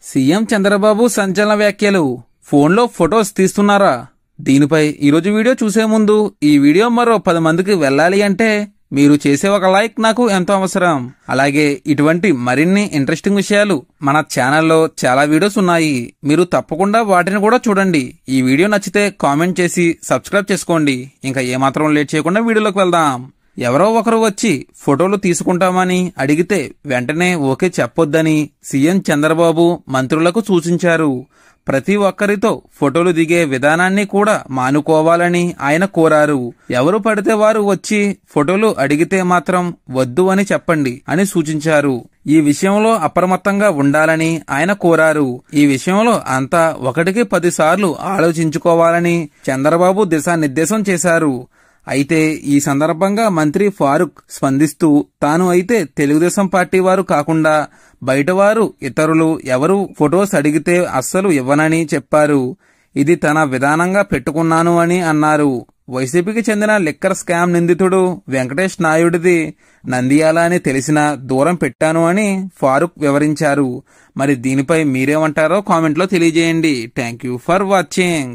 CM Chandrababu సంచలన వ్యాఖ్యలు. ఫోన్లో ఫొటోస్ తీస్తున్నారా? దీనిపై ఈరోజు వీడియో చూసే ముందు ఈ వీడియో మరో 10 మందికి వెళ్ళాలి అంటే మీరు చేసే ఒక లైక్ నాకు ఎంతో అవసరం. అలాగే ఇటువంటి మరిన్ని ఇంట్రెస్టింగ్ విషయాలు మన ఛానల్లో చాలా వీడియోస్ ఉన్నాయి. మీరు తప్పకుండా వాటిని కూడా చూడండి. ఈ వీడియో నచ్చితే కామెంట్ చేసి సబ్స్క్రైబ్ చేసుకోండి. ఇంకా ఏమాత్రం లేట్ చేయకుండా వీడియోలోకి వెళ్దాం. ఎవరో ఒకరు వచ్చి ఫోటోలు తీసుకుంటామని అడిగితే వెంటనే ఓకే చెప్పొద్దని సీఎం చంద్రబాబు మంత్రులకు సూచించారు. ప్రతి ఒక్కరితో ఫోటోలు దిగే విధానాన్ని కూడా మానుకోవాలని ఆయన కోరారు. ఎవరు పడితే వారు వచ్చి ఫోటోలు అడిగితే మాత్రం వద్దు అని చెప్పండి అని సూచించారు. ఈ విషయంలో అప్రమత్తంగా ఉండాలని ఆయన కోరారు. ఈ విషయంలో అంతా 1కి 10 సార్లు ఆలోచించుకోవాలని చంద్రబాబు దిశానిర్దేశం చేశారు. అయితే ఈ సందర్భంగా మంత్రి ఫారూక్ స్పందిస్తూ తాను అయితే తెలుగుదేశం పార్టీ వారు కాకుండా బయటవారు ఇతరులు ఎవరు ఫొటోస్ అడిగితే అస్సలు ఇవ్వనని చెప్పారు. ఇది తన విధానంగా పెట్టుకున్నాను అని అన్నారు. వైసీపీకి చెందిన లిక్కర్ స్కామ్ నిందితుడు వెంకటేష్ నాయుడిది నంద్యాల అని తెలిసినా దూరం పెట్టాను అని ఫారూక్ వివరించారు. మరి దీనిపై మీరేమంటారో కామెంట్లో తెలియజేయండి. Thank you for watching.